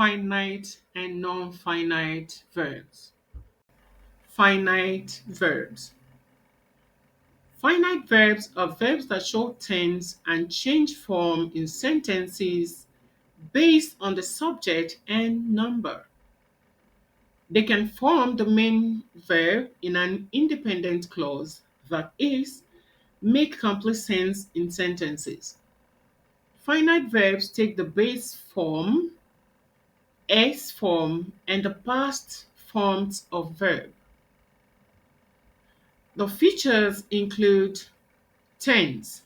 Finite and non-finite verbs. Finite verbs. Finite verbs are verbs that show tense and change form in sentences based on the subject and number. They can form the main verb in an independent clause, that is, make complete sense in sentences. Finite verbs take the base form, S form, and the past forms of verb. The features include tense,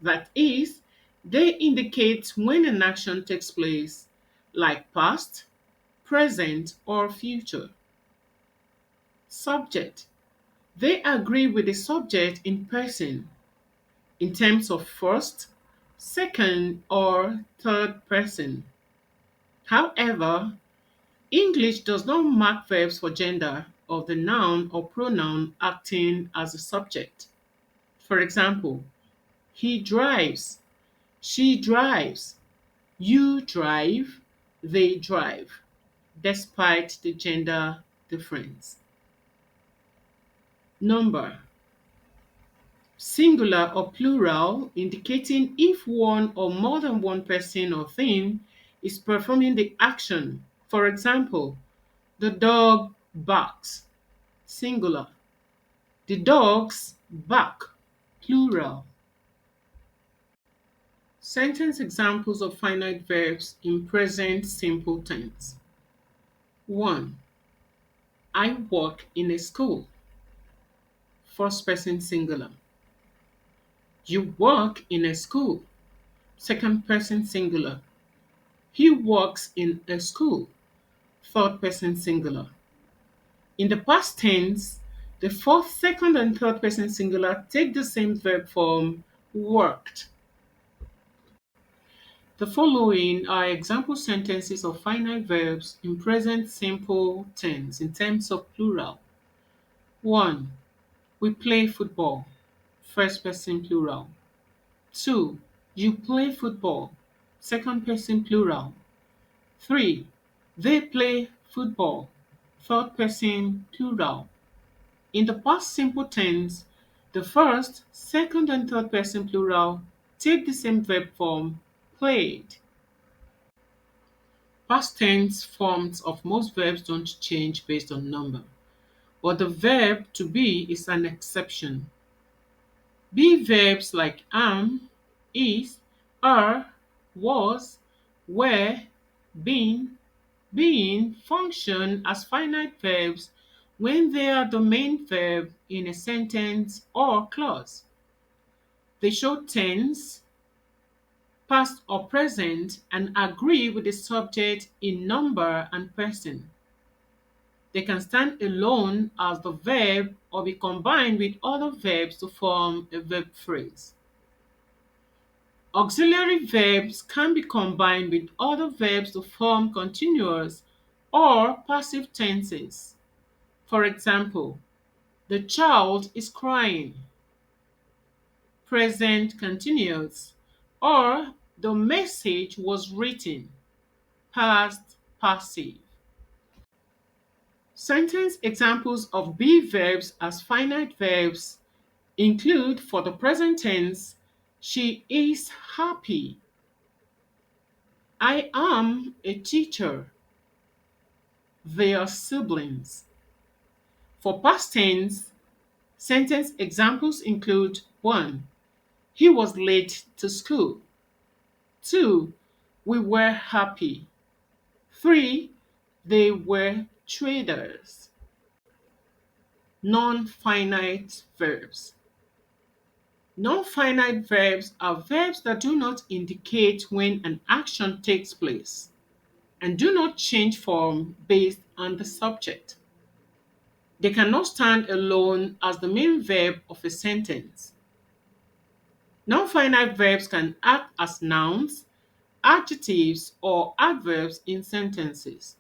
that is, they indicate when an action takes place, like past, present, or future. Subject, they agree with the subject in person in terms of first, second, or third person. However, English does not mark verbs for gender of the noun or pronoun acting as a subject. For example, he drives, she drives, you drive, they drive, despite the gender difference. Number, singular or plural, indicating if one or more than one person or thing is performing the action. For example, the dog barks, singular. The dogs bark, plural. Sentence examples of finite verbs in present simple tense. 1. I work in a school. First person singular. You work in a school. Second person singular. He works in a school. Third person singular. In the past tense, the fourth, second, and third person singular take the same verb form, worked. The following are example sentences of finite verbs in present simple tense in terms of plural. 1. We play football. First person plural. 2. You play football. Second person plural. 3. They play football. Third person plural. In the past simple tense, the first, second, and third person plural take the same verb form, played. Past tense forms of most verbs don't change based on number, but the verb to be is an exception. Be verbs like am, is, are, was, were, been, being function as finite verbs when they are the main verb in a sentence or clause. They show tense, past or present, and agree with the subject in number and person. They can stand alone as the verb or be combined with other verbs to form a verb phrase. Auxiliary verbs can be combined with other verbs to form continuous or passive tenses. For example, the child is crying, present continuous, or the message was written, past passive. Sentence examples of be verbs as finite verbs include for the present tense, she is happy. I am a teacher. They are siblings. For past tense, sentence examples include 1. He was late to school. 2. We were happy. 3. They were traders. Non-finite verbs. Non-finite verbs are verbs that do not indicate when an action takes place and do not change form based on the subject. They cannot stand alone as the main verb of a sentence. Non-finite verbs can act as nouns, adjectives, or adverbs in sentences.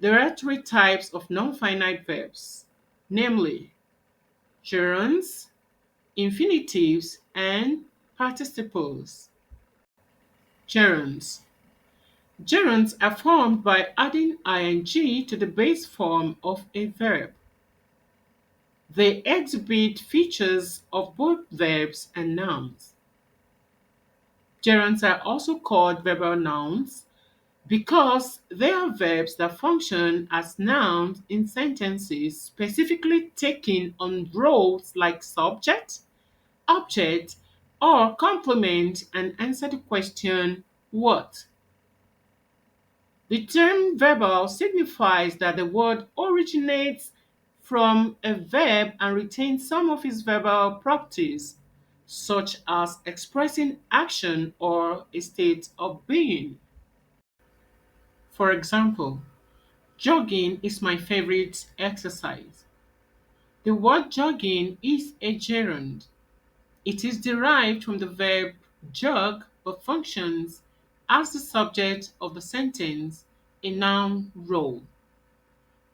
There are three types of non-finite verbs, namely gerunds, infinitives, and participles. Gerunds. Gerunds are formed by adding ing to the base form of a verb. They exhibit features of both verbs and nouns. Gerunds are also called verbal nouns because they are verbs that function as nouns in sentences, specifically taking on roles like subject, object, or complement and answer the question, what? The term verbal signifies that the word originates from a verb and retains some of its verbal properties, such as expressing action or a state of being. For example, jogging is my favorite exercise. The word jogging is a gerund. It is derived from the verb jog but functions as the subject of the sentence, a noun role.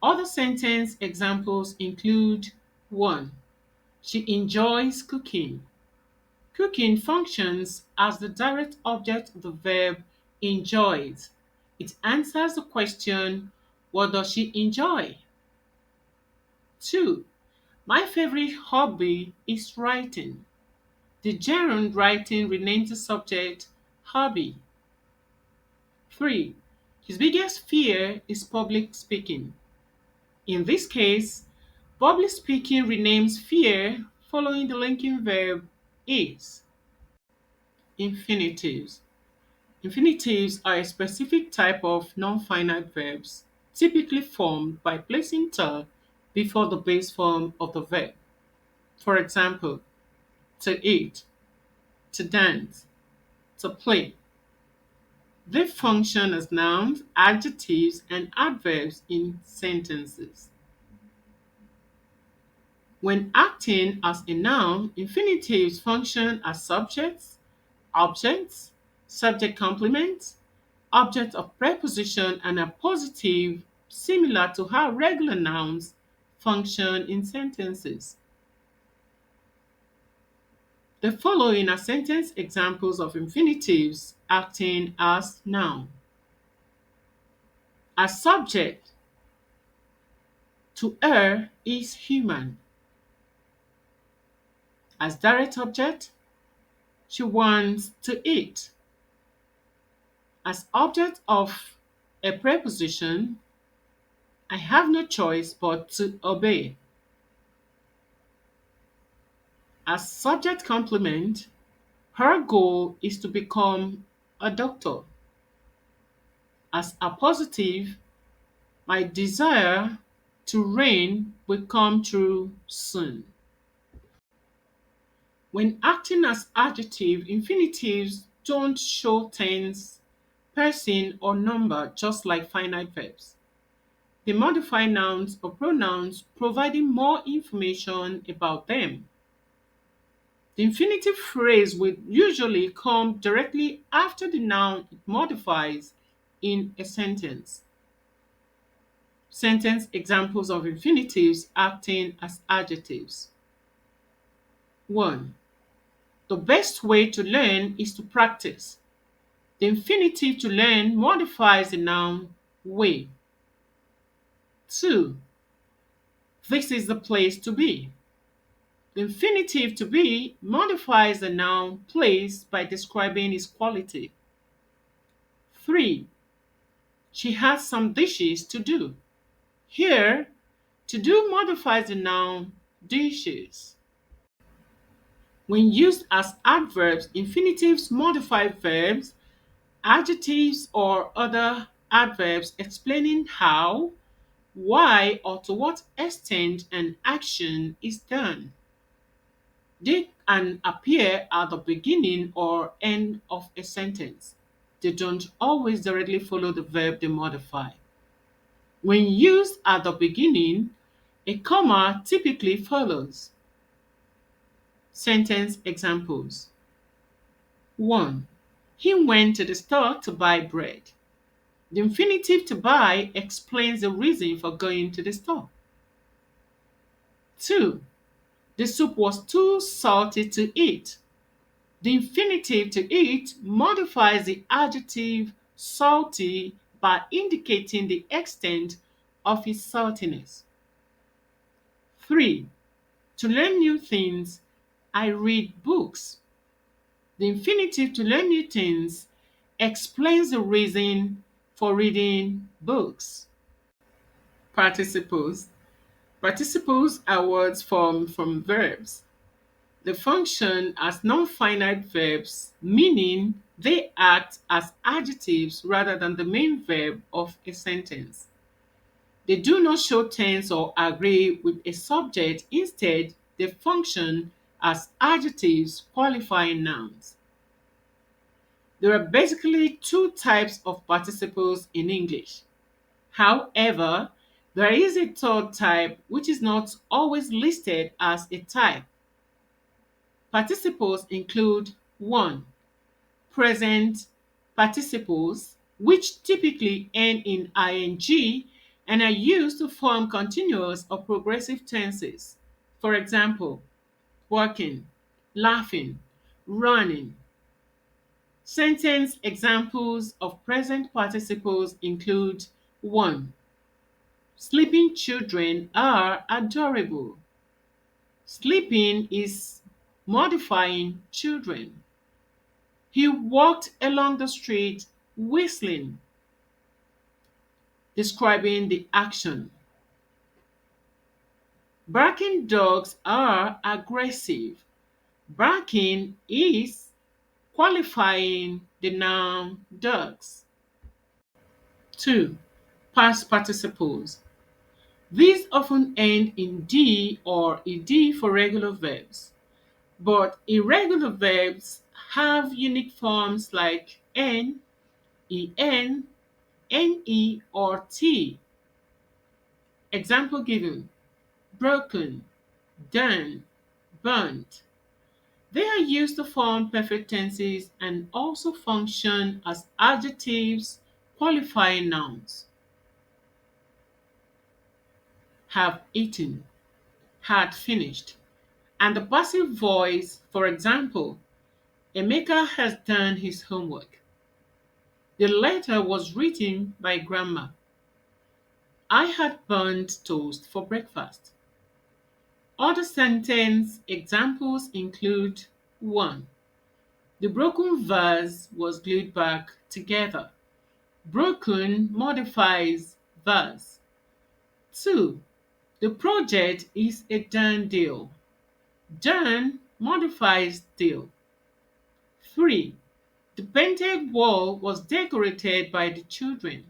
Other sentence examples include 1. She enjoys cooking. Cooking functions as the direct object of the verb enjoys. It answers the question, what does she enjoy? 2. My favorite hobby is writing. The gerund writing renames the subject hobby. 3. His biggest fear is public speaking. In this case, public speaking renames fear following the linking verb is. Infinitives. Infinitives are a specific type of non-finite verbs typically formed by placing "the" before the base form of the verb. For example, to eat, to dance, to play. They function as nouns, adjectives, and adverbs in sentences. When acting as a noun, infinitives function as subjects, objects, subject complement, object of preposition, and a positive, similar to how regular nouns function in sentences. The following are sentence examples of infinitives acting as noun. As subject, to err is human. As direct object, she wants to eat. As object of a preposition, I have no choice but to obey. As subject complement, her goal is to become a doctor. As a positive, my desire to reign will come true soon. When acting as adjective, infinitives don't show tense, person, or number just like finite verbs. They modify nouns or pronouns, providing more information about them. The infinitive phrase will usually come directly after the noun it modifies in a sentence. Sentence examples of infinitives acting as adjectives. 1. The best way to learn is to practice. The infinitive to learn modifies the noun way. 2. This is the place to be. The infinitive to be modifies the noun place by describing its quality. 3. She has some dishes to do. Here, to do modifies the noun dishes. When used as adverbs, infinitives modify verbs, adjectives, or other adverbs explaining how, why, or to what extent an action is done. They can appear at the beginning or end of a sentence. They don't always directly follow the verb they modify. When used at the beginning, a comma typically follows. Sentence examples. 1. He went to the store to buy bread. The infinitive to buy explains the reason for going to the store. 2. The soup was too salty to eat. The infinitive to eat modifies the adjective salty by indicating the extent of its saltiness. 3. To learn new things, I read books. The infinitive to learn new things explains the reason for reading books. Participles. Participles are words formed from verbs. They function as non-finite verbs, meaning they act as adjectives rather than the main verb of a sentence. They do not show tense or agree with a subject. Instead, they function as adjectives qualifying nouns. There are basically two types of participles in English. However, there is a third type which is not always listed as a type. Participles include 1. Present participles, which typically end in ing and are used to form continuous or progressive tenses. For example, working, laughing, running. Sentence examples of present participles include 1. Sleeping children are adorable. Sleeping is modifying children. He walked along the street whistling, describing the action. Barking dogs are aggressive. Barking is qualifying the noun dogs. 2. Past participles. These often end in D or ed for regular verbs, but irregular verbs have unique forms like n, en, ne, or t. Example given: broken, done, burnt. They are used to form perfect tenses and also function as adjectives qualifying nouns. Have eaten, had finished. And the passive voice, for example, Emeka has done his homework. The letter was written by Grandma. I had burnt toast for breakfast. Other sentence examples include 1. The broken vase was glued back together. Broken modifies vase. 2. The project is a done deal. Done modifies deal. 3. The painted wall was decorated by the children.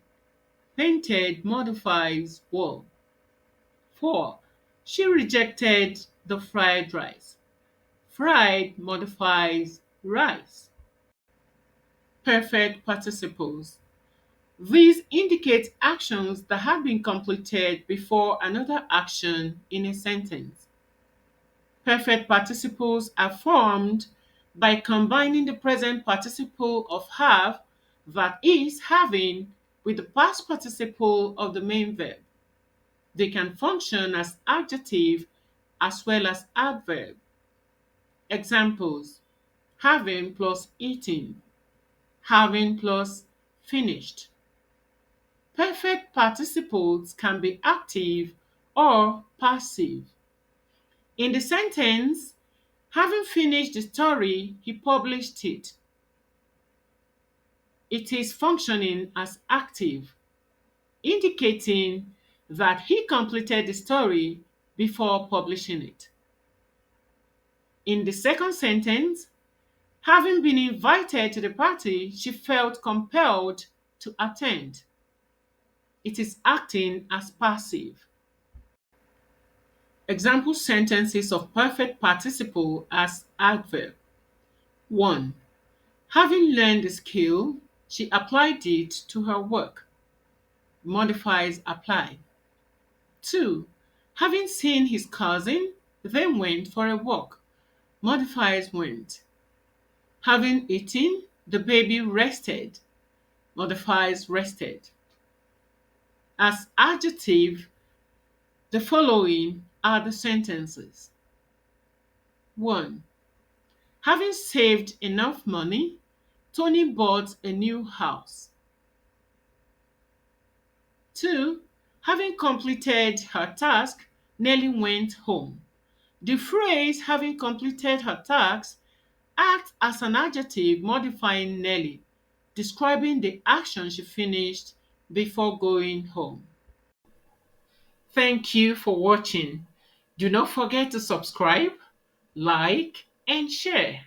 Painted modifies wall. 4. She rejected the fried rice. Fried modifies rice. Perfect participles. These indicate actions that have been completed before another action in a sentence. Perfect participles are formed by combining the present participle of have, that is, having, with the past participle of the main verb. They can function as adjective as well as adverb. Examples: having plus eating, having plus finished. Perfect participles can be active or passive. In the sentence, having finished the story, he published it. It is functioning as active, indicating that he completed the story before publishing it. In the second sentence, having been invited to the party, she felt compelled to attend. It is acting as passive. Example sentences of perfect participle as adverb. 1. Having learned the skill, she applied it to her work. Modifies apply. 2. Having seen his cousin, they went for a walk. Modifies went. Having eaten, the baby rested. Modifies rested. As adjective, the following are the sentences. 1. Having saved enough money, Tony bought a new house. 2. Having completed her task, Nelly went home. The phrase having completed her task acts as an adjective modifying Nelly, describing the action she finished before going home. Thank you for watching. Do not forget to subscribe, like, and share.